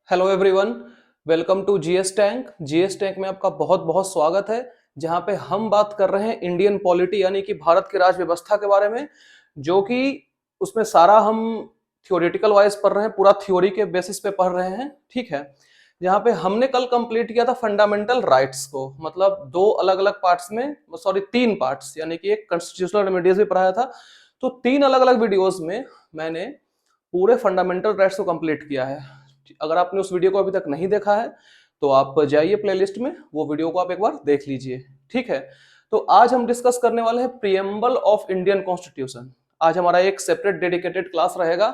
Hello everyone. Welcome to GS tank. GS tank में आपका बहुत बहुत स्वागत है, जहां पे हम बात कर रहे हैं इंडियन पॉलिटी यानी कि भारत की राज व्यवस्था के बारे में, जो कि उसमें सारा हम थियोरेटिकल वाइज पढ़ रहे हैं, पूरा थ्योरी के बेसिस पे पढ़ रहे हैं। ठीक है। जहां पे हमने कल कंप्लीट किया था फंडामेंटल राइट्स को, मतलब दो अलग अलग पार्ट्स में, सॉरी तीन पार्ट्स, यानी कि एक कॉन्स्टिट्यूशनल रेमेडीज भी पढ़ाया था। तो तीन अलग अलग वीडियोस में मैंने पूरे फंडामेंटल राइट्स को कंप्लीट किया है। अगर आपने उस वीडियो को अभी तक नहीं देखा है तो आप जाइए प्लेलिस्ट में, वो वीडियो को आप एक बार देख लीजिए। ठीक है। तो आज हम डिस्कस करने वाले हैं प्रियम्बल ऑफ इंडियन कॉन्स्टिट्यूशन। आज हमारा एक सेपरेट डेडिकेटेड क्लास रहेगा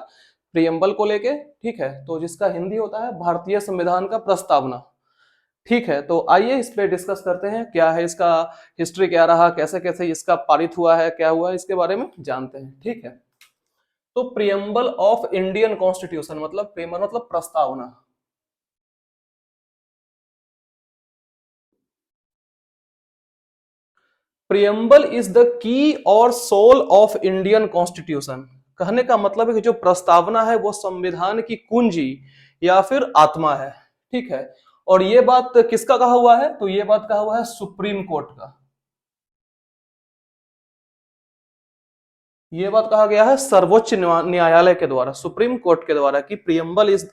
प्रियम्बल को लेके। ठीक है। तो जिसका हिंदी होता है भारतीय संविधान का प्रस्तावना। ठीक है। तो आइए इस पे डिस्कस करते हैं, क्या है इसका हिस्ट्री, क्या रहा, कैसे कैसे इसका पारित हुआ है, क्या हुआ है, इसके बारे में जानते हैं। ठीक है। तो प्रियम्बल ऑफ इंडियन कॉन्स्टिट्यूशन मतलब प्रेमर मतलब प्रस्तावना। प्रियम्बल इज द की और सोल ऑफ इंडियन कॉन्स्टिट्यूशन। कहने का मतलब है कि जो प्रस्तावना है वो संविधान की कुंजी या फिर आत्मा है। ठीक है। और ये बात किसका कहा हुआ है? तो ये बात कहा हुआ है सुप्रीम कोर्ट का। ये बात कहा गया है सर्वोच्च न्यायालय के द्वारा, सुप्रीम कोर्ट के द्वारा, कि प्रियम्बल इज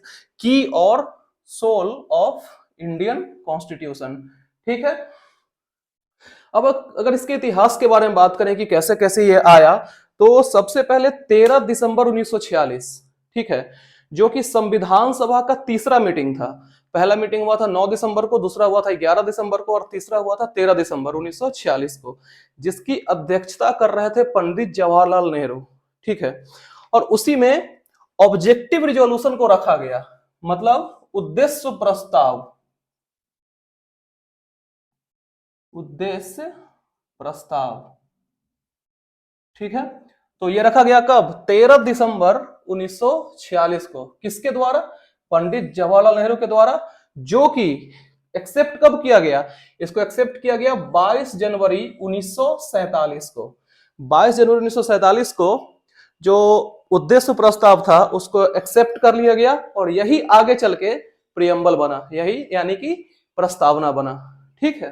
की और सोल ऑफ इंडियन कॉन्स्टिट्यूशन। ठीक है। अब अगर इसके इतिहास के बारे में बात करें कि कैसे कैसे ये आया, तो सबसे पहले 13 दिसंबर 1946, ठीक है, जो कि संविधान सभा का तीसरा मीटिंग था। पहला मीटिंग हुआ था 9 दिसंबर को, दूसरा हुआ था 11 दिसंबर को और तीसरा हुआ था 13 दिसंबर 1946 को, जिसकी अध्यक्षता कर रहे थे पंडित जवाहरलाल नेहरू। ठीक है। और उसी में ऑब्जेक्टिव रिजोल्यूशन को रखा गया, मतलब उद्देश्य प्रस्ताव, उद्देश्य प्रस्ताव। ठीक है। तो ये रखा गया कब? 13 दिसंबर 1946 को। किसके द्वारा? पंडित जवाहरलाल नेहरू के द्वारा। जो कि एक्सेप्ट कब किया गया? इसको एक्सेप्ट किया गया 22 जनवरी 1947 को। 22 जनवरी 1947 को जो उद्देश्य प्रस्ताव था उसको एक्सेप्ट कर लिया गया, और यही आगे चल के प्रियम्बल बना, यही यानी कि प्रस्तावना बना। ठीक है।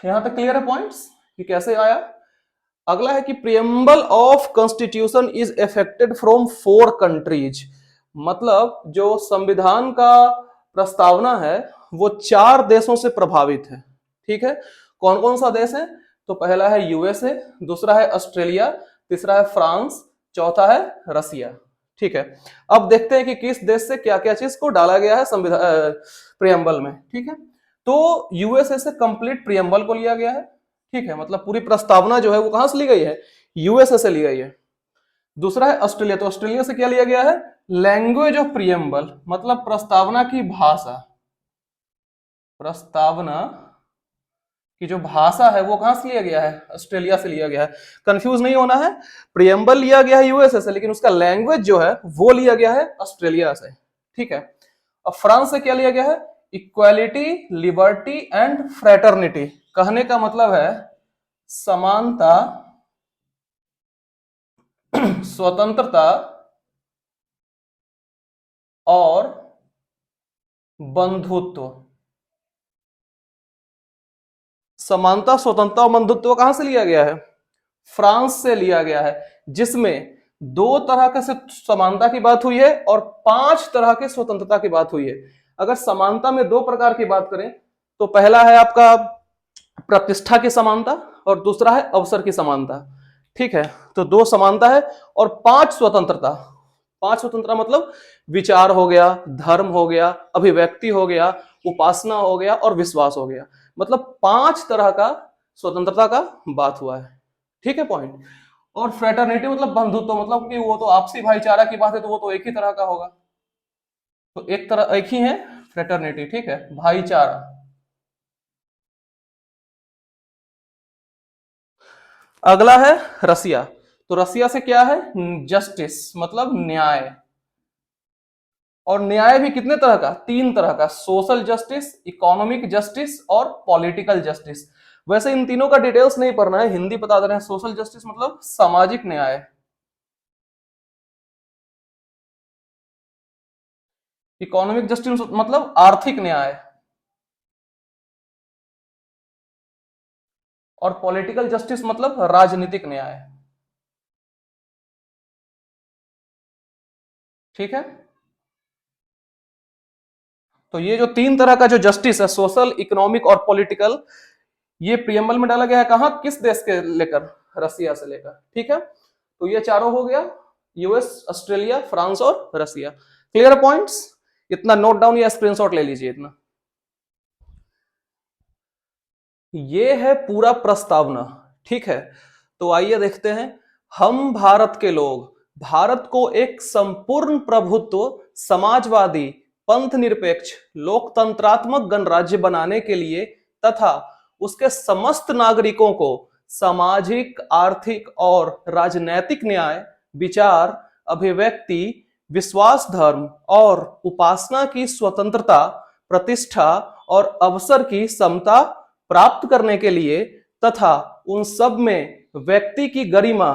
यहां तक क्लियर है पॉइंट्स कि कैसे आया? अगला है कि preamble of constitution is affected from 4 countries. मतलब जो संविधान का प्रस्तावना है वो 4 देशों से प्रभावित है। ठीक है। कौन कौन सा देश है? तो पहला है यूएसए, दूसरा है ऑस्ट्रेलिया, तीसरा है फ्रांस, चौथा है रसिया। ठीक है। अब देखते हैं कि किस देश से क्या क्या चीज को डाला गया है संविधान प्रियम्बल में। ठीक है। तो यूएसए से कंप्लीट प्रियम्बल को लिया गया है। ठीक है। मतलब पूरी प्रस्तावना जो है वो कहां से ली गई है? यूएसए से ली गई है। दूसरा है ऑस्ट्रेलिया, तो ऑस्ट्रेलिया से क्या लिया गया है? लैंग्वेज ऑफ प्रियम्बल, मतलब प्रस्तावना की भाषा। प्रस्तावना की जो भाषा है वो कहां से लिया गया है? ऑस्ट्रेलिया से लिया गया है। कंफ्यूज नहीं होना है, प्रियम्बल लिया गया है यूएसए से, लेकिन उसका लैंग्वेज जो है वो लिया गया है ऑस्ट्रेलिया से। ठीक है। अब फ्रांस से क्या लिया गया है? Equality, liberty and fraternity. कहने का मतलब है समानता, स्वतंत्रता और बंधुत्व। समानता, स्वतंत्रता और बंधुत्व कहां से लिया गया है? फ्रांस से लिया गया है, जिसमें 2 तरह के समानता की बात हुई है और 5 तरह के स्वतंत्रता की बात हुई है। अगर समानता में 2 प्रकार की बात करें तो पहला है आपका प्रतिष्ठा की समानता और दूसरा है अवसर की समानता। ठीक है। तो 2 समानता है और 5 स्वतंत्रता। 5 स्वतंत्रता मतलब विचार हो गया, धर्म हो गया, अभिव्यक्ति हो गया, उपासना हो गया और विश्वास हो गया। मतलब 5 तरह का स्वतंत्रता का बात हुआ है। ठीक है पॉइंट। और फ्रेटर्निटी मतलब बंधुत्व, मतलब कि वो तो आपसी भाईचारा की बात है, तो वो तो एक ही तरह का होगा। तो एक तरह एक ही है फ्रेटर्निटी। ठीक है, भाईचारा। अगला है रसिया। तो रसिया से क्या है? जस्टिस मतलब न्याय। और न्याय भी कितने तरह का? 3 तरह का, सोशल जस्टिस, इकोनॉमिक जस्टिस और पॉलिटिकल जस्टिस। वैसे इन तीनों का डिटेल्स नहीं पढ़ना है, हिंदी बता दे रहे हैं। सोशल जस्टिस मतलब सामाजिक न्याय, इकोनॉमिक जस्टिस मतलब आर्थिक न्याय, और पॉलिटिकल जस्टिस मतलब राजनीतिक न्याय। ठीक है, तो ये जो तीन तरह का जो जस्टिस है, सोशल, इकोनॉमिक और पॉलिटिकल, ये प्रियम्बल में डाला गया है। कहां, किस देश के लेकर, रसिया से लेकर। ठीक है, तो ये चारों हो गया, यूएस, ऑस्ट्रेलिया, फ्रांस और रसिया। क्लियर पॉइंट्स, इतना नोट डाउन या स्क्रीनशॉट ले लीजिए इतना। ये है पूरा प्रस्तावना। ठीक है, तो आइए देखते हैं। हम भारत के लोग भारत को एक संपूर्ण प्रभुत्व, समाजवादी, पंथ निरपेक्ष, लोकतंत्रात्मक गणराज्य बनाने के लिए तथा उसके समस्त नागरिकों को सामाजिक, आर्थिक और राजनैतिक न्याय, विचार, अभिव्यक्ति, विश्वास, धर्म और उपासना की स्वतंत्रता, प्रतिष्ठा और अवसर की समता प्राप्त करने के लिए तथा उन सब में व्यक्ति की गरिमा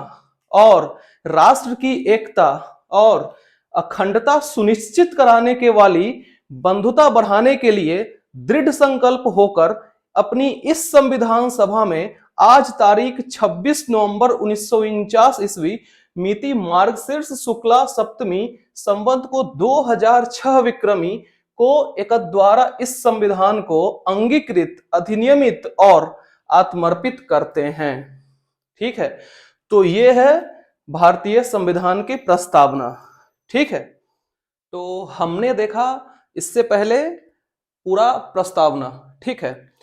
और राष्ट्र की एकता और अखंडता सुनिश्चित कराने के वाली बंधुता बढ़ाने के लिए दृढ़ संकल्प होकर अपनी इस संविधान सभा में आज तारीख 26 नवंबर 1949 ईस्वी मिति मार्गशीर्ष शुक्ला सप्तमी संवत को 2006 विक्रमी को एक द्वारा इस संविधान को अंगीकृत, अधिनियमित और आत्मर्पित करते हैं। ठीक है, तो ये है भारतीय संविधान की प्रस्तावना। ठीक है, तो हमने देखा इससे पहले पूरा प्रस्तावना। ठीक है,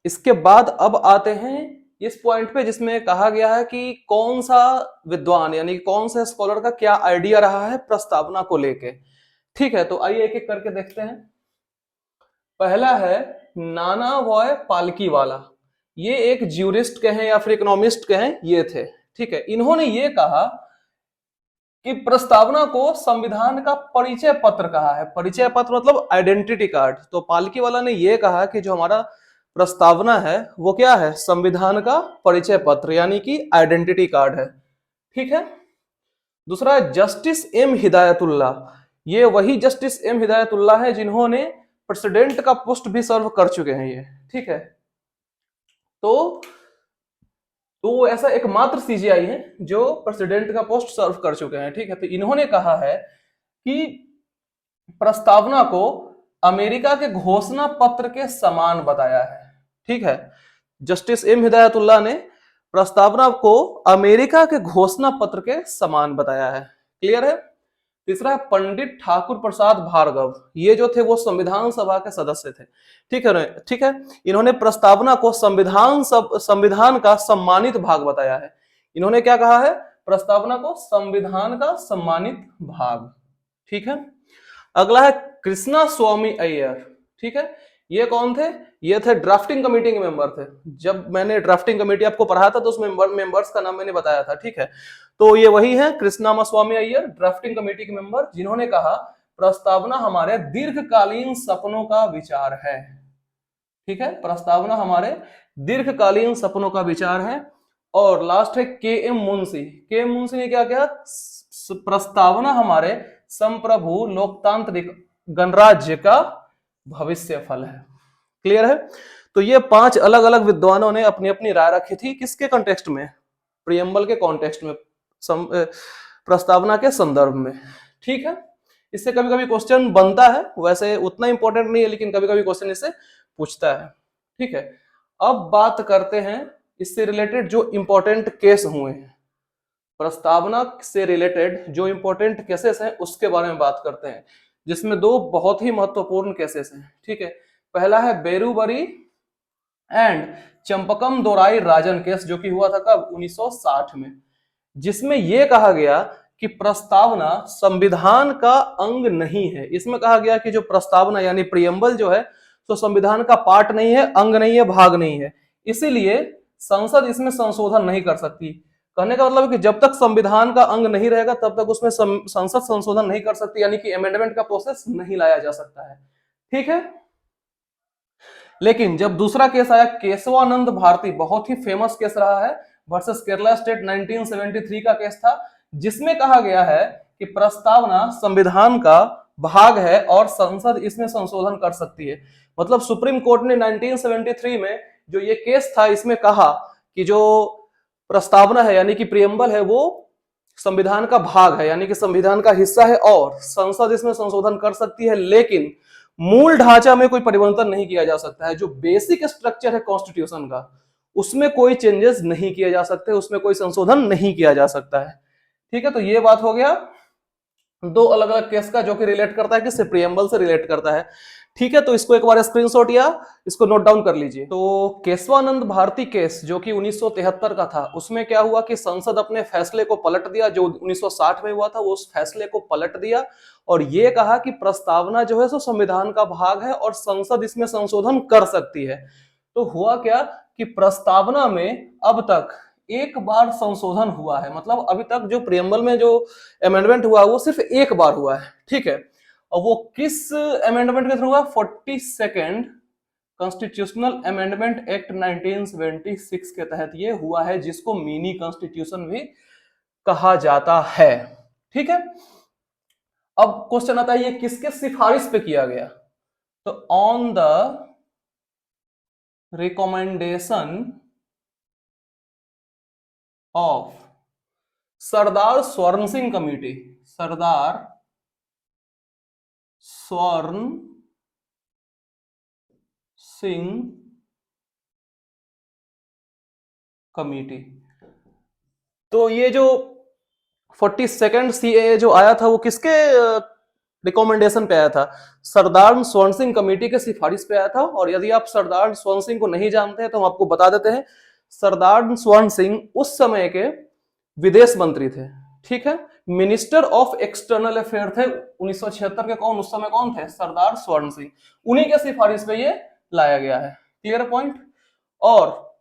इसके बाद अब आते हैं इस पॉइंट पे जिसमें कहा गया है कि कौन सा विद्वान यानी कौन सा स्कॉलर का क्या आइडिया रहा है प्रस्तावना को लेके। ठीक है, तो आइए एक एक करके देखते हैं। पहला है नाना वॉय पालकीवाला। ये एक ज्यूरिस्ट कहें या फिर इकोनॉमिस्ट कहें, ये थे। ठीक है, इन्होंने ये कहा कि प्रस्तावना को संविधान का परिचय पत्र कहा है। परिचय पत्र मतलब आइडेंटिटी कार्ड। तो पालकीवाला ने यह कहा कि जो हमारा प्रस्तावना है वो क्या है, संविधान का परिचय पत्र यानी कि आइडेंटिटी कार्ड है। ठीक है, दूसरा है जस्टिस एम हिदायतुल्ला। ये वही जस्टिस एम हिदायतुल्ला है जिन्होंने प्रेसिडेंट का पोस्ट भी सर्व कर चुके हैं ये। ठीक है, तो ऐसा एकमात्र सीजीआई है जो प्रेसिडेंट का पोस्ट सर्व कर चुके हैं। ठीक है, तो इन्होंने कहा है कि प्रस्तावना को अमेरिका के घोषणा पत्र के समान बताया है। ठीक है, जस्टिस एम हिदायतुल्ला ने प्रस्तावना को अमेरिका के घोषणा पत्र के समान बताया है। क्लियर है। तीसरा है पंडित ठाकुर प्रसाद भार्गव। ये जो थे वो संविधान सभा के सदस्य थे। ठीक है, इन्होंने प्रस्तावना को संविधान का सम्मानित भाग बताया है। इन्होंने क्या कहा है, प्रस्तावना को संविधान का सम्मानित भाग। ठीक है, अगला है कृष्णा स्वामी अय्यर। ठीक है, ये कौन थे, ये थे ड्राफ्टिंग कमेटी के मेंबर थे। जब मैंने ड्राफ्टिंग कमेटी आपको पढ़ाया था तो उस मेंबर्स का नाम मैंने बताया था। ठीक है, तो ये वही है कृष्णा स्वामी अय्यर, ड्राफ्टिंग कमेटी के मेंबर, जिन्होंने कहा प्रस्तावना हमारे दीर्घकालीन सपनों का विचार है। ठीक है, प्रस्तावना हमारे दीर्घकालीन सपनों का विचार है। और लास्ट है के एम मुंशी। के एम मुंशी ने क्या कहा, प्रस्तावना हमारे संप्रभु लोकतांत्रिक गणराज्य का भविष्य फल है। क्लियर है। तो ये 5 अलग अलग विद्वानों ने अपनी अपनी राय रखी थी। किसके कॉन्टेक्स्ट में, प्रियम्बल के कॉन्टेक्स्ट में, प्रस्तावना के संदर्भ में। ठीक है, इससे कभी कभी क्वेश्चन बनता है, वैसे उतना इंपॉर्टेंट नहीं है लेकिन कभी कभी क्वेश्चन इससे पूछता है। ठीक है, अब बात करते हैं इससे रिलेटेड जो इंपॉर्टेंट केस हुए हैं, प्रस्तावना से रिलेटेड जो इंपॉर्टेंट केसेस हैं उसके बारे में बात करते हैं, जिसमें 2 बहुत ही महत्वपूर्ण केसेस हैं। ठीक है, पहला है बेरुबरी and Champakam Dorai Rajan case, जो कि हुआ था कब, 1960 में, जिसमें यह कहा गया कि प्रस्तावना संविधान का अंग नहीं है। इसमें कहा गया कि जो प्रस्तावना यानी प्रियम्बल जो है तो संविधान का पार्ट नहीं है, अंग नहीं है, भाग नहीं है, इसीलिए संसद इसमें संशोधन नहीं कर सकती। कहने का मतलब है कि जब तक संविधान का अंग नहीं रहेगा तब तक उसमें संसद संशोधन नहीं कर सकती, यानी कि अमेंडमेंट का प्रोसेस नहीं लाया जा सकता है। ठीक है, लेकिन जब दूसरा केस आया केशवानंद भारती, बहुत ही फेमस केस रहा है, वर्सेस केरला स्टेट 1973 का केस था, जिसमें कहा गया है कि प्रस्तावना संविधान का भाग है और संसद इसमें संशोधन कर सकती है। मतलब सुप्रीम कोर्ट ने 1973 में जो ये केस था इसमें कहा कि जो प्रस्तावना है यानी कि प्रियम्बल है वो संविधान का भाग है यानी कि संविधान का हिस्सा है और संसद इसमें संशोधन कर सकती है, लेकिन मूल ढांचा में कोई परिवर्तन नहीं किया जा सकता है। जो बेसिक स्ट्रक्चर है कॉन्स्टिट्यूशन का उसमें कोई चेंजेस नहीं किए जा सकते, उसमें कोई संशोधन नहीं किया जा सकता है। ठीक है, तो ये बात हो गया दो अलग अलग केस का जो कि रिलेट करता है किससे, प्रियम्बल से रिलेट करता है। ठीक है, तो इसको एक बार स्क्रीनशॉट या इसको नोट डाउन कर लीजिए। तो केशवानंद भारती केस जो कि 1973 का था, उसमें क्या हुआ कि संसद अपने फैसले को पलट दिया, जो 1960 में हुआ था वो उस फैसले को पलट दिया और ये कहा कि प्रस्तावना जो है सो संविधान का भाग है और संसद इसमें संशोधन कर सकती है। तो हुआ क्या कि प्रस्तावना में अब तक एक बार संशोधन हुआ है, मतलब अभी तक जो प्रियम्बल में जो अमेंडमेंट हुआ वो सिर्फ एक बार हुआ है। ठीक है, और वो किस अमेंडमेंट के थ्रू हुआ, 42nd कॉन्स्टिट्यूशनल अमेंडमेंट एक्ट 1976 के तहत ये हुआ है, जिसको मिनी कॉन्स्टिट्यूशन भी कहा जाता है। ठीक है, अब क्वेश्चन आता है ये किसके सिफारिश पे किया गया, तो ऑन द रिकमेंडेशन ऑफ सरदार स्वर्ण सिंह कमेटी, सरदार स्वर्ण सिंह कमेटी। तो ये जो 42nd CAA जो आया था वो किसके रिकमेंडेशन पे आया था, सरदार स्वर्ण सिंह कमेटी के सिफारिश पे आया था। और यदि आप सरदार स्वर्ण सिंह को नहीं जानते हैं तो हम आपको बता देते हैं, सरदार स्वर्ण सिंह उस समय के विदेश मंत्री थे। ठीक है, मिनिस्टर ऑफ एक्सटर्नल अफेयर थे 1976 के। कौन उस समय कौन थे, सरदार स्वर्ण सिंह, उन्हीं के सिफारिश पे ये लाया गया है। Clear point. और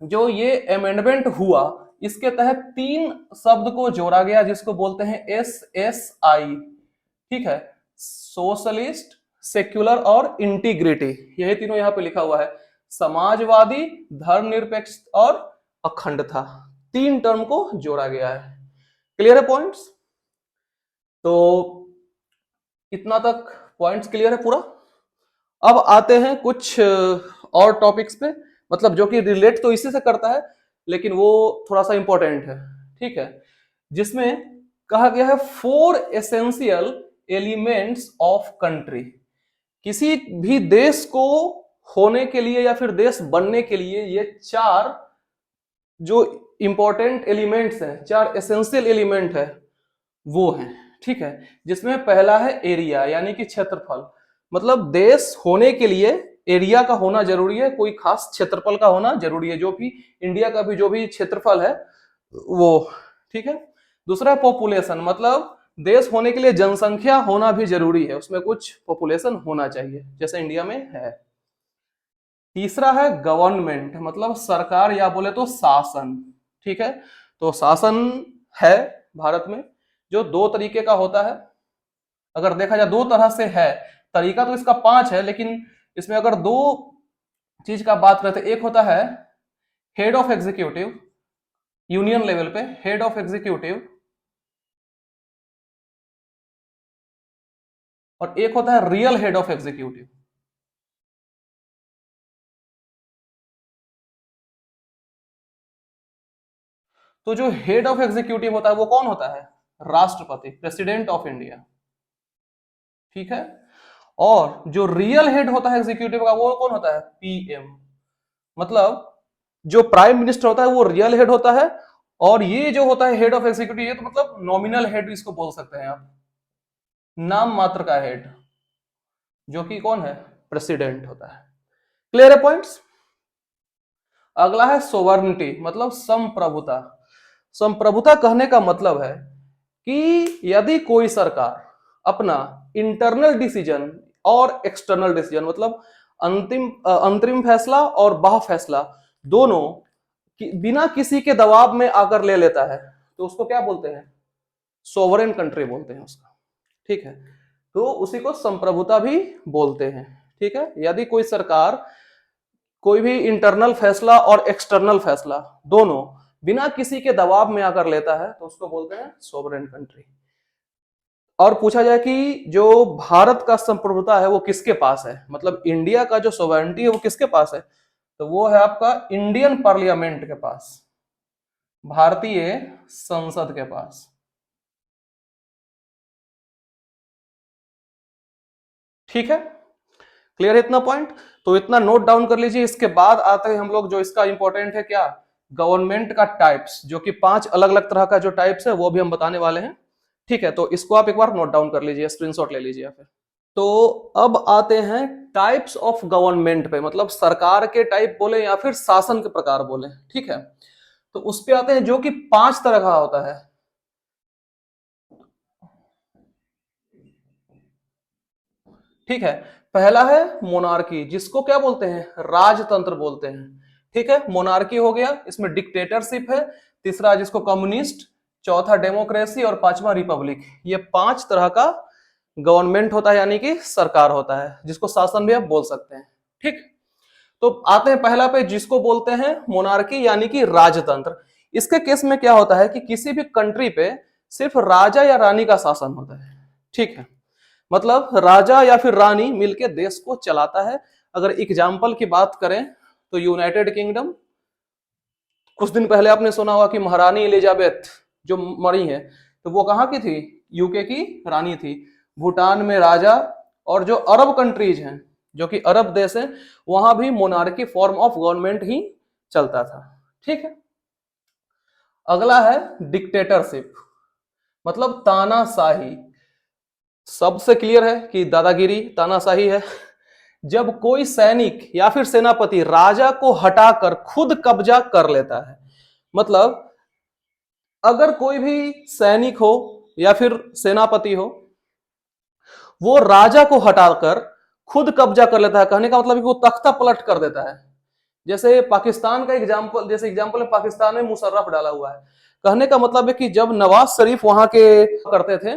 जो ये अमेंडमेंट हुआ इसके तहत 3 शब्द को जोड़ा गया जिसको बोलते हैं SSI। ठीक है, सोशलिस्ट, सेक्युलर और इंटीग्रिटी, यही तीनों यहां पे लिखा हुआ है। समाजवादी, धर्मनिरपेक्ष और अखंडता, 3 टर्म को जोड़ा गया है। क्लियर है पॉइंट्स। तो इतना तक पॉइंट्स क्लियर है पूरा। अब आते हैं कुछ और टॉपिक्स पे, मतलब जो कि रिलेट तो इसी से करता है लेकिन वो थोड़ा सा इंपॉर्टेंट है। ठीक है, जिसमें कहा गया है 4 एसेंशियल एलिमेंट्स ऑफ कंट्री। किसी भी देश को होने के लिए या फिर देश बनने के लिए ये 4 जो इंपॉर्टेंट एलिमेंट्स हैं, 4 एसेंशियल एलिमेंट है वो हैं। ठीक है, जिसमें पहला है एरिया यानी कि क्षेत्रफल, मतलब देश होने के लिए एरिया का होना जरूरी है, कोई खास क्षेत्रफल का होना जरूरी है, जो भी इंडिया का भी जो भी क्षेत्रफल है वो। ठीक है, दूसरा है पॉपुलेशन, मतलब देश होने के लिए जनसंख्या होना भी जरूरी है, उसमें कुछ पॉपुलेशन होना चाहिए जैसे इंडिया में है। तीसरा है गवर्नमेंट, मतलब सरकार या बोले तो शासन। ठीक है, तो शासन है भारत में जो 2 तरीके का होता है। अगर देखा जाए 2 तरह से है, तरीका तो इसका 5 है, लेकिन इसमें अगर 2 चीज का बात करते, एक होता है head of executive, union level पे हेड ऑफ एग्जीक्यूटिव, और एक होता है रियल हेड ऑफ एग्जीक्यूटिव। तो जो हेड ऑफ एग्जीक्यूटिव होता है वो कौन होता है, राष्ट्रपति, प्रेसिडेंट ऑफ इंडिया। ठीक है, और जो रियल हेड होता है एग्जीक्यूटिव का वो कौन होता है, PM, मतलब जो प्राइम मिनिस्टर होता है वो रियल हेड होता है, और ये जो होता है हेड ऑफ एग्जीक्यूटिव ये तो मतलब नॉमिनल हेड इसको बोल सकते हैं आप, नाम मात्र का हेड, जो कि कौन है, प्रेसिडेंट होता है। क्लियर है पॉइंट्स। अगला है सोवर्निटी, मतलब संप्रभुता। संप्रभुता कहने का मतलब है कि यदि कोई सरकार अपना इंटरनल डिसीजन और एक्सटर्नल डिसीजन, मतलब अंतरिम फैसला और बाह्य फैसला दोनों बिना किसी के दबाव में आकर ले लेता है, तो उसको क्या बोलते हैं, सोवरेन कंट्री बोलते हैं उसका। ठीक है, तो उसी को संप्रभुता भी बोलते हैं। ठीक है, यदि कोई सरकार कोई भी इंटरनल फैसला और एक्सटर्नल फैसला दोनों बिना किसी के दबाव में आकर लेता है तो उसको बोलते हैं सोवरेन कंट्री। और पूछा जाए कि जो भारत का संप्रभुता है वो किसके पास है, मतलब इंडिया का जो सोवरेनिटी है वो किसके पास है, तो वो है आपका इंडियन पार्लियामेंट के पास, भारतीय संसद के पास। ठीक है, क्लियर है इतना पॉइंट? तो इतना नोट डाउन कर लीजिए। इसके बाद आते हैं हम लोग जो इसका इंपॉर्टेंट है क्या, गवर्नमेंट का टाइप्स, जो कि 5 अलग अलग तरह का जो टाइप्स है वो भी हम बताने वाले हैं। ठीक है, तो इसको आप एक बार नोट डाउन कर लीजिए, स्क्रीनशॉट ले लीजिए फिर। तो अब आते हैं टाइप्स ऑफ गवर्नमेंट पे, मतलब सरकार के टाइप बोले या फिर शासन के प्रकार बोले। ठीक है, तो उस पे आते हैं जो कि 5 तरह का होता है। ठीक है, पहला है मोनार्की, जिसको क्या बोलते हैं, राजतंत्र बोलते हैं। ठीक है, मोनार्की हो गया, इसमें डिक्टेटरशिप है। तीसरा जिसको कम्युनिस्ट, चौथा डेमोक्रेसी और पांचवा रिपब्लिक। ये 5 तरह का गवर्नमेंट होता है, यानी कि सरकार होता है, जिसको शासन भी आप बोल सकते हैं। ठीक, तो आते हैं पहला पे, जिसको बोलते हैं मोनार्की यानी कि राजतंत्र। इसके केस में क्या होता है कि किसी भी कंट्री पे सिर्फ राजा या रानी का शासन होता है। ठीक है, मतलब राजा या फिर रानी मिलके देश को चलाता है। अगर एग्जाम्पल की बात करें तो यूनाइटेड किंगडम, कुछ दिन पहले आपने सुना होगा कि महारानी एलिजाबेथ जो मरी है, तो वो कहाँ की थी, यूके की रानी थी। भूटान में राजा, और जो अरब कंट्रीज हैं, जो कि अरब देश है, वहां भी मोनार्की फॉर्म ऑफ गवर्नमेंट ही चलता था। ठीक है, अगला है डिक्टेटरशिप, मतलब तानाशाही। सबसे क्लियर है कि दादागिरी, तानाशाही है। जब कोई सैनिक या फिर सेनापति राजा को हटाकर खुद कब्जा कर लेता है, मतलब अगर कोई भी सैनिक हो या फिर सेनापति हो, वो राजा को हटाकर खुद कब्जा कर लेता है, कहने का मतलब कि वो तख्ता पलट कर देता है। जैसे पाकिस्तान का एग्जाम्पल, जैसे एग्जाम्पल में पाकिस्तान में मुशर्रफ डाला हुआ है। कहने का मतलब है कि जब नवाज शरीफ वहां के करते थे,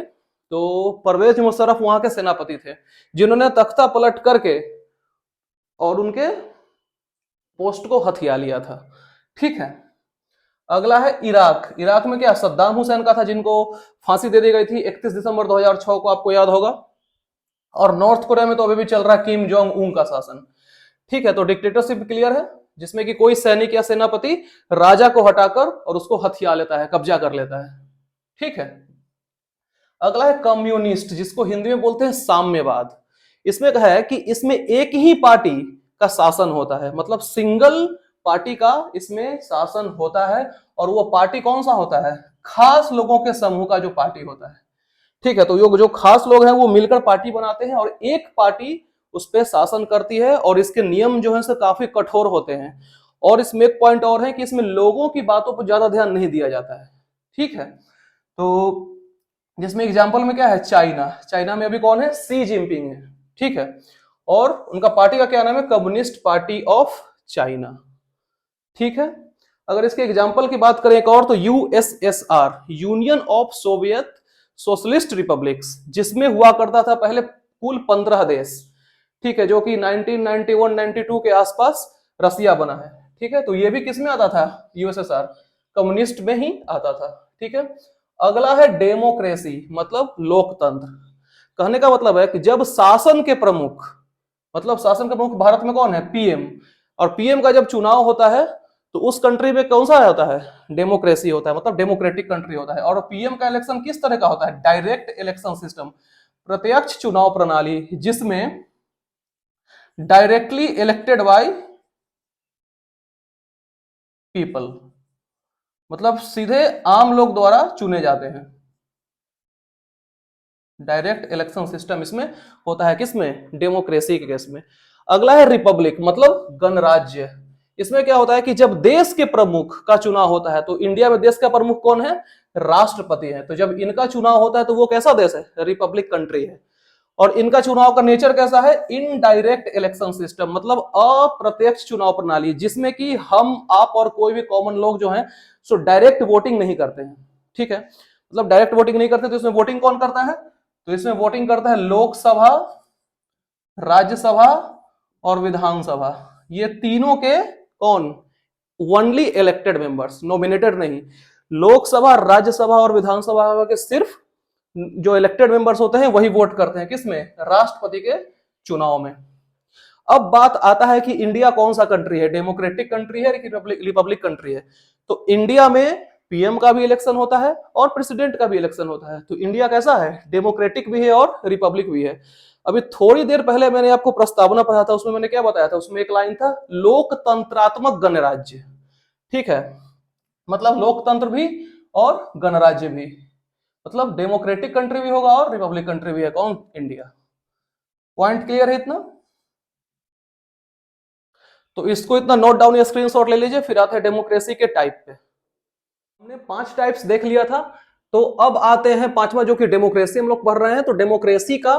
तो परवेज मुशर्रफ वहां के सेनापति थे, जिन्होंने तख्ता पलट करके और उनके पोस्ट को हथिया लिया था। ठीक है, अगला है इराक। इराक में क्या सद्दाम हुसैन का था, जिनको फांसी दे दी गई थी 31 दिसंबर 2006 को, आपको याद होगा। और नॉर्थ कोरिया में तो अभी भी चल रहा है किम जोंग उन का शासन। ठीक है, तो डिक्टेटरशिप क्लियर है, जिसमें कि कोई सैनिक या सेनापति राजा को हटाकर और उसको हथिया लेता है, कब्जा कर लेता है। ठीक है, अगला है कम्युनिस्ट, जिसको हिंदी में बोलते हैं साम्यवाद। इसमें कहा है कि इसमें एक ही पार्टी का शासन होता है, मतलब सिंगल पार्टी का इसमें शासन होता है। और वो पार्टी कौन सा होता है, खास लोगों के समूह का जो पार्टी होता है। ठीक है, तो ये जो खास लोग हैं वो मिलकर पार्टी बनाते हैं और एक पार्टी उस पर शासन करती है, और इसके नियम जो है काफी कठोर होते हैं। और इसमें एक पॉइंट और है कि इसमें लोगों की बातों पर ज्यादा ध्यान नहीं दिया जाता है। ठीक है, तो जिसमें एग्जाम्पल में क्या है, चाइना। चाइना में अभी कौन है, सी जिनपिंग है। ठीक है, और उनका पार्टी का क्या नाम है, कम्युनिस्ट पार्टी ऑफ चाइना। ठीक है, अगर इसके एग्जाम्पल की बात करें एक और, तो USSR, union of Soviet socialist republics, जिसमें हुआ करता था पहले कुल 15 देश। ठीक है, जो कि 1991-92 के आसपास रसिया बना है। ठीक है, तो ये भी किस में आता था, यूएसएसआर, कम्युनिस्ट में ही आता था। ठीक है, अगला है डेमोक्रेसी, मतलब लोकतंत्र। कहने का मतलब है कि जब शासन के प्रमुख, मतलब शासन के प्रमुख भारत में कौन है, पीएम, और पीएम का जब चुनाव होता है तो उस कंट्री में कौन सा होता है, डेमोक्रेसी होता है, मतलब डेमोक्रेटिक कंट्री होता है। और पीएम का इलेक्शन किस तरह का होता है, डायरेक्ट इलेक्शन सिस्टम, प्रत्यक्ष चुनाव प्रणाली, जिसमें डायरेक्टली इलेक्टेड बाय पीपल, मतलब सीधे आम लोग द्वारा चुने जाते हैं। डायरेक्ट इलेक्शन सिस्टम इसमें होता है, किसमें, डेमोक्रेसी के केस में। अगला है रिपब्लिक, मतलब गणराज्य। इसमें क्या होता है कि जब देश के प्रमुख का चुनाव होता है, तो इंडिया में देश का प्रमुख कौन है, राष्ट्रपति है। तो जब इनका चुनाव होता है तो वो कैसा देश है, रिपब्लिक कंट्री है। और इनका चुनाव का नेचर कैसा है, इनडायरेक्ट इलेक्शन सिस्टम, मतलब अप्रत्यक्ष चुनाव प्रणाली, जिसमें कि हम आप और कोई भी कॉमन लोग जो हैं सो डायरेक्ट वोटिंग नहीं करते हैं। ठीक है, मतलब डायरेक्ट वोटिंग नहीं करते, तो इसमें वोटिंग कौन करता है, तो इसमें वोटिंग करता है लोकसभा, राज्यसभा और विधानसभा। ये तीनों के कौन, ओनली इलेक्टेड मेंबर्स, नॉमिनेटेड नहीं। लोकसभा, राज्यसभा और विधानसभा के सिर्फ जो इलेक्टेड मेंबर्स होते हैं वही वोट करते हैं किसमें, राष्ट्रपति के चुनाव में। अब बात आता है कि इंडिया कौन सा कंट्री है, डेमोक्रेटिक कंट्री है कि रिपब्लिक कंट्री है। तो इंडिया में पीएम का भी इलेक्शन होता है और प्रेसिडेंट का भी इलेक्शन होता है। तो इंडिया कैसा है, डेमोक्रेटिक भी है और रिपब्लिक भी है। अभी थोड़ी देर पहले मैंने आपको प्रस्तावना पढ़ा था, उसमें मैंने क्या बताया था, उसमें एक लाइन था लोकतंत्रात्मक गणराज्य। ठीक है, मतलब लोकतंत्र भी और गणराज्य भी, मतलब डेमोक्रेटिक कंट्री भी होगा और रिपब्लिक कंट्री भी है कौन, इंडिया। पॉइंट क्लियर है इतना? तो इसको इतना नोट डाउन या स्क्रीनशॉट ले लीजिए। फिर आते हैं डेमोक्रेसी के टाइप पे। हमने 5 टाइप्स देख लिया था, तो अब आते हैं पांचवा, जो कि डेमोक्रेसी हम लोग पढ़ रहे हैं। तो डेमोक्रेसी का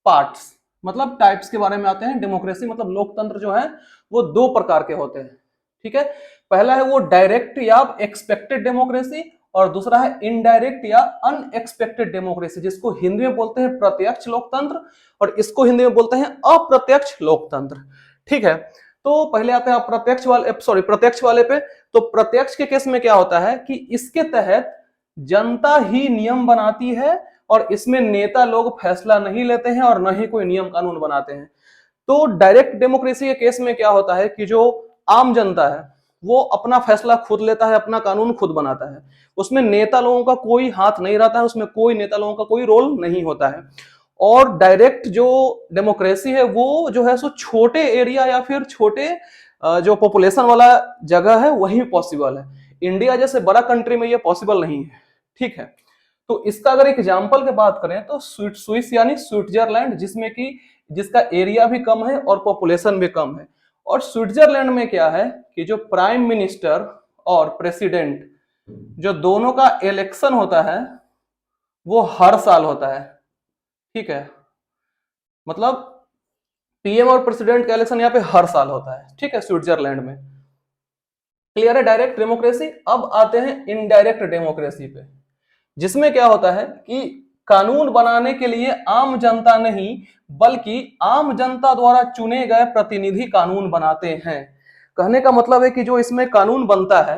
पार्ट्स मतलब टाइप्स के बारे में आते हैं। डेमोक्रेसी मतलब लोकतंत्र जो है वो 2 प्रकार के होते हैं। ठीक है, पहला है वो डायरेक्ट या एक्सपेक्टेड डेमोक्रेसी, और दूसरा है इनडायरेक्ट या अनएक्सपेक्टेड डेमोक्रेसी, जिसको हिंदी में बोलते हैं प्रत्यक्ष लोकतंत्र और इसको हिंदी में बोलते हैं अप्रत्यक्ष लोकतंत्र। ठीक है, तो पहले आते हैं प्रत्यक्ष वाले पे। तो प्रत्यक्ष के केस में क्या होता है कि इसके तहत जनता ही नियम बनाती है और इसमें नेता लोग फैसला नहीं लेते हैं और न ही कोई नियम कानून बनाते हैं। तो डायरेक्ट डेमोक्रेसी के केस में क्या होता है कि जो आम जनता है वो अपना फैसला खुद लेता है, अपना कानून खुद बनाता है, उसमें नेता लोगों का कोई हाथ नहीं रहता है, उसमें कोई नेता लोगों का कोई रोल नहीं होता है। और डायरेक्ट जो डेमोक्रेसी है वो जो है सो छोटे एरिया या फिर छोटे जो पॉपुलेशन वाला जगह है वही पॉसिबल है। इंडिया जैसे बड़ा कंट्री में ये पॉसिबल नहीं है। ठीक है, तो इसका अगर एग्जांपल की बात करें तो स्विस यानी स्विट्जरलैंड, जिसमें कि जिसका एरिया भी कम है और पॉपुलेशन भी कम है। और स्विट्जरलैंड में क्या है कि जो प्राइम मिनिस्टर और प्रेसिडेंट जो दोनों का इलेक्शन होता है वो हर साल होता है। ठीक है, मतलब पीएम और प्रेसिडेंट का इलेक्शन यहाँ पे हर साल होता है। ठीक है, स्विट्जरलैंड में। क्लियर है डायरेक्ट डेमोक्रेसी। अब आते हैं इनडायरेक्ट डेमोक्रेसी पे, जिसमें क्या होता है कि कानून बनाने के लिए आम जनता नहीं बल्कि आम जनता द्वारा चुने गए प्रतिनिधि कानून बनाते हैं। कहने का मतलब है कि जो इसमें कानून बनता है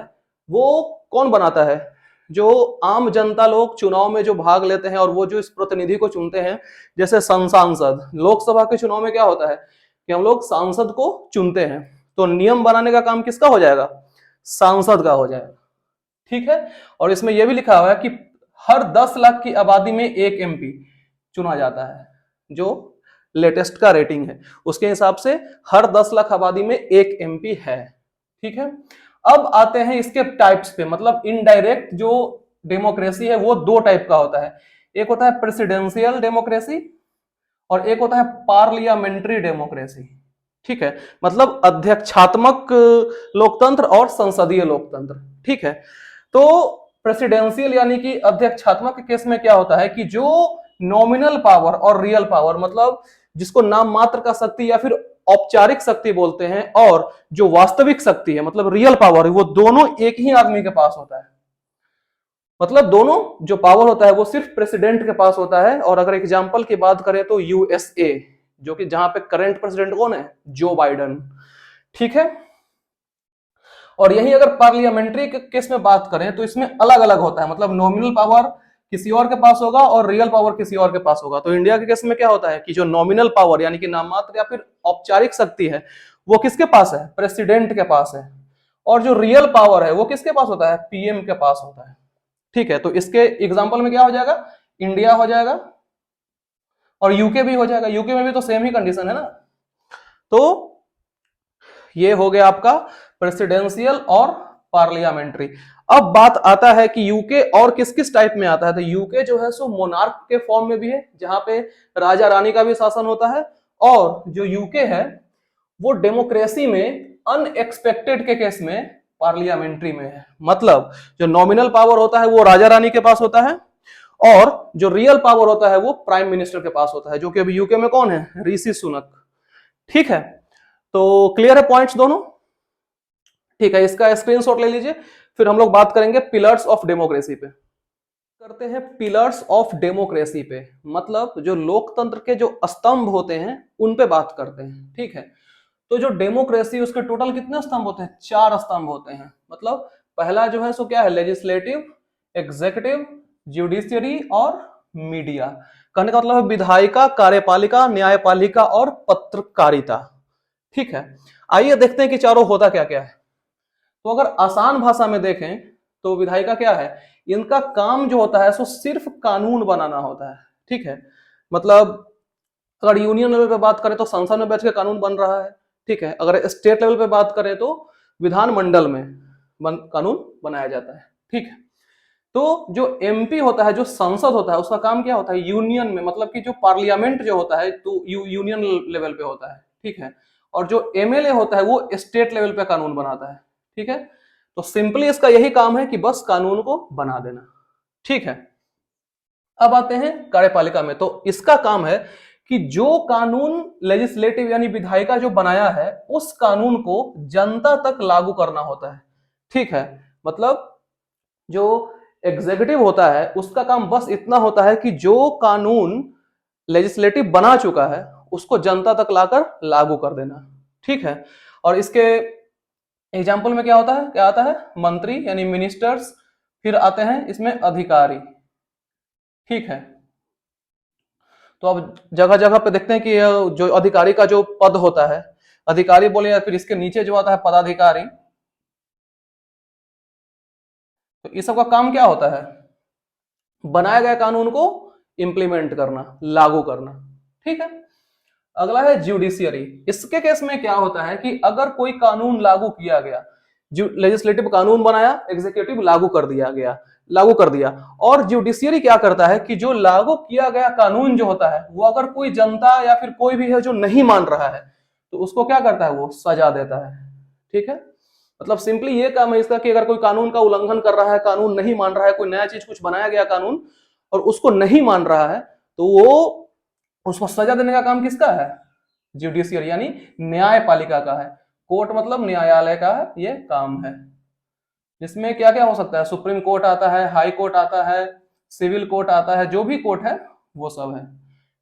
वो कौन बनाता है, जो आम जनता लोग चुनाव में जो भाग लेते हैं और वो जो इस प्रतिनिधि को चुनते हैं। जैसे सांसद, लोकसभा के चुनाव में क्या होता है कि हम लोग सांसद को चुनते हैं, तो नियम बनाने का काम किसका हो जाएगा, सांसद का हो जाएगा। ठीक है, और इसमें यह भी लिखा हुआ है कि हर 10 लाख की आबादी में एक एमपी चुना जाता है। जो लेटेस्ट का रेटिंग है उसके हिसाब से हर 10 लाख आबादी में एक एमपी है। ठीक है, अब आते हैं इसके टाइप्स पे। मतलब इनडायरेक्ट जो डेमोक्रेसी है वो 2 टाइप का होता है। एक होता है प्रेसिडेंशियल डेमोक्रेसी और एक होता है पार्लियामेंट्री डेमोक्रेसी। ठीक है, मतलब अध्यक्षात्मक लोकतंत्र और संसदीय लोकतंत्र। ठीक है, तो प्रेसिडेंशियल यानी कि अध्यक्षात्मक के केस में क्या होता है कि जो नॉमिनल पावर और रियल पावर, मतलब जिसको नाम मात्र का शक्ति या फिर औपचारिक शक्ति बोलते हैं, और जो वास्तविक शक्ति है मतलब रियल पावर, वो दोनों एक ही आदमी के पास होता है। मतलब दोनों जो पावर होता है वो सिर्फ प्रेसिडेंट के पास होता है। और अगर एग्जांपल की बात करें तो यूएसए, जो कि जहां पे करंट प्रेसिडेंट कौन है, जो बाइडन। ठीक है, और यही अगर पार्लियामेंट्री के केस में बात करें तो इसमें अलग अलग होता है। मतलब नॉमिनल पावर किसी और के पास होगा और रियल पावर किसी और के पास होगा। तो इंडिया के केस में क्या होता है कि जो नॉमिनल पावर यानी कि नाममात्र या फिर औपचारिक शक्ति है वो किसके पास है, प्रेसिडेंट के पास है। और जो रियल पावर है वो किसके पास होता है, पीएम के पास होता है। ठीक है, तो इसके एग्जाम्पल में क्या हो जाएगा, इंडिया हो जाएगा और यूके भी हो जाएगा। यूके में भी तो सेम ही कंडीशन है ना। तो ये हो गया आपका प्रेसिडेंशियल और पार्लियामेंट्री। अब बात आता है कि यूके और किस किस टाइप में आता है। तो यूके जो है सो मोनार्क के फॉर्म में भी है, जहां पे राजा रानी का भी शासन होता है। और जो यूके है वो डेमोक्रेसी में अनएक्सपेक्टेड के केस में पार्लियामेंट्री में है। मतलब जो नॉमिनल पावर होता है वो राजा रानी के पास होता है और जो रियल पावर होता है वो प्राइम मिनिस्टर के पास होता है, जो कि अभी यूके में कौन है, ऋषि सुनक। ठीक है, तो क्लियर है पॉइंट्स दोनों। ठीक है, इसका स्क्रीनशॉट ले लीजिए। फिर हम लोग बात करेंगे पिलर्स ऑफ डेमोक्रेसी पे। करते हैं पिलर्स ऑफ डेमोक्रेसी पे, मतलब जो लोकतंत्र के जो स्तंभ होते हैं उन पे बात करते हैं। ठीक है, तो जो डेमोक्रेसी उसके टोटल कितने स्तंभ होते हैं, 4 स्तंभ होते हैं। मतलब पहला जो है सो क्या है, लेजिस्लेटिव, एग्जीक्यूटिव, जुडिशियरी और मीडिया। कहने का मतलब है विधायिका, कार्यपालिका, न्यायपालिका और पत्रकारिता। ठीक है, आइए देखते हैं कि चारों होता क्या क्या है। तो अगर आसान भाषा में देखें तो विधायिका क्या है, इनका काम जो होता है सो सिर्फ कानून बनाना होता है। ठीक है, मतलब अगर यूनियन लेवल पे बात करें तो संसद में बैठ के कानून बन रहा है। ठीक है, अगर स्टेट लेवल पे बात करें तो विधानमंडल में कानून बनाया जाता है। ठीक है, तो जो एमपी होता है, जो संसद होता है, उसका काम क्या होता है, यूनियन में, मतलब कि जो पार्लियामेंट जो होता है तो यूनियन लेवल पे होता है। ठीक है, और जो एमएलए होता है वो स्टेट लेवल पे कानून बनाता है। ठीक है, तो सिंपली इसका यही काम है कि बस कानून को बना देना। ठीक है, अब आते हैं कार्यपालिका में। तो इसका काम है कि जो कानून लेजिस्लेटिव यानी विधायिका जो बनाया है उस कानून को जनता तक लागू करना होता है। ठीक है, मतलब जो एग्जीक्यूटिव होता है उसका काम बस इतना होता है कि जो कानून लेजिस्लेटिव बना चुका है उसको जनता तक लाकर लागू कर देना। ठीक है, और इसके एग्जाम्पल में क्या होता है, क्या आता है, मंत्री यानी मिनिस्टर्स, फिर आते हैं इसमें अधिकारी। ठीक है, तो अब जगह जगह पे देखते हैं कि जो अधिकारी का जो पद होता है, अधिकारी बोले या फिर इसके नीचे जो आता है पदाधिकारी, तो इस सब का काम क्या होता है, बनाए गए कानून को इंप्लीमेंट करना, लागू करना। ठीक है, अगला है ज्यूडिशियरी। इसके केस में क्या होता है कि अगर कोई कानून लागू किया गया, जो लेजिस्लेटिव कानून बनाया, एग्जीक्यूटिव लागू कर दिया, और ज्यूडिशियरी क्या करता है कि जो लागू किया गया कानून जो होता है वो अगर कोई जनता या फिर कोई भी है जो नहीं मान रहा है तो उसको क्या करता है, वो सजा देता है। ठीक है, मतलब सिंपली ये काम है इसका कि अगर कोई कानून का उल्लंघन कर रहा है, कानून नहीं मान रहा है, कोई नया चीज कुछ बनाया गया कानून और उसको नहीं मान रहा है, तो वो उसको सजा देने का काम किसका है, जुडिशियल यानी न्यायपालिका का है। कोर्ट मतलब न्यायालय का है ये काम है। इसमें क्या क्या हो सकता है, सुप्रीम कोर्ट आता है, हाई कोर्ट आता है, सिविल कोर्ट आता है, जो भी कोर्ट है वो सब है।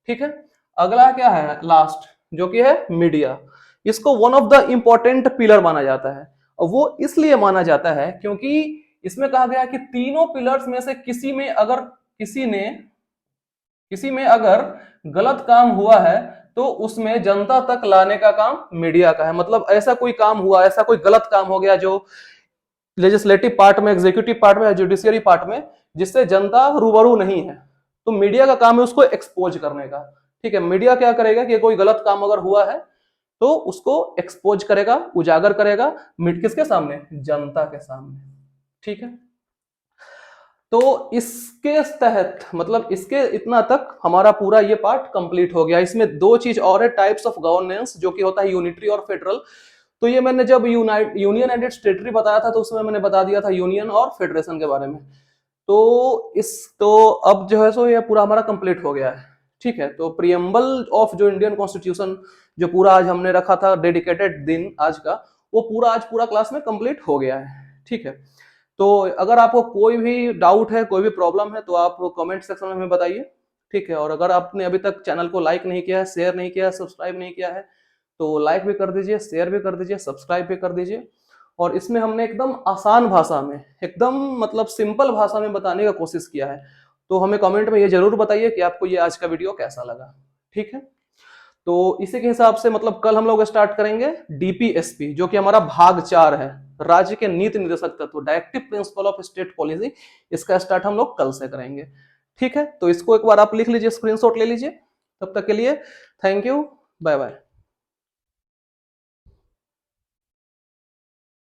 ठीक है, अगला क्या है लास्ट, जो कि है मीडिया। इसको one of the important pillar माना जाता है, और वो इसलिए माना जाता है क्योंकि इसमें कहा गया कि तीनों पिलर्स में से किसी में अगर गलत काम हुआ है तो उसमें जनता तक लाने का काम मीडिया का है। मतलब ऐसा कोई काम हुआ, ऐसा कोई गलत काम हो गया जो लेजिस्लेटिव पार्ट में, एग्जीक्यूटिव पार्ट में या जुडिशियरी पार्ट में, जिससे जनता रूबरू नहीं है, तो मीडिया का काम है उसको एक्सपोज करने का। ठीक है, मीडिया क्या करेगा कि कोई गलत काम अगर हुआ है तो उसको एक्सपोज करेगा, उजागर करेगा, किसके सामने, जनता के सामने। ठीक है, तो इसके तहत, मतलब इसके इतना तक हमारा पूरा ये पार्ट कंप्लीट हो गया। इसमें दो चीज और है, टाइप्स ऑफ गवर्नेंस, जो कि होता है यूनिटरी और फेडरल। तो ये मैंने जब यूनियन एंड स्टेटरी बताया था तो उसमें मैंने बता दिया था यूनियन और फेडरेशन के बारे में। तो अब जो है सो ये पूरा हमारा कंप्लीट हो गया है। ठीक है, तो प्रियम्बल ऑफ जो इंडियन कॉन्स्टिट्यूशन जो पूरा आज हमने रखा था डेडिकेटेड दिन आज का, वो पूरा आज पूरा क्लास में कंप्लीट हो गया है। ठीक है, तो अगर आपको कोई भी डाउट है, कोई भी प्रॉब्लम है, तो आप कमेंट सेक्शन में हमें बताइए। ठीक है, और अगर आपने अभी तक चैनल को लाइक नहीं किया है, शेयर नहीं किया है, सब्सक्राइब नहीं किया है, तो लाइक भी कर दीजिए, शेयर भी कर दीजिए, सब्सक्राइब भी कर दीजिए। और इसमें हमने एकदम आसान भाषा में, एकदम मतलब सिंपल भाषा में बताने का कोशिश किया है। तो हमें कमेंट में ये जरूर बताइए कि आपको ये आज का वीडियो कैसा लगा। ठीक है, तो इसी के हिसाब से मतलब कल हम लोग स्टार्ट करेंगे डीपीएसपी, जो कि हमारा भाग 4 है, राज्य के नीति निर्देशक तत्व, directive principle of state policy. इसका स्टार्ट हम लोग कल से करेंगे। ठीक है, तो इसको एक बार आप लिख लीजिए, स्क्रीनशॉट ले लीजिए। तब तक के लिए थैंक यू, बाय बाय।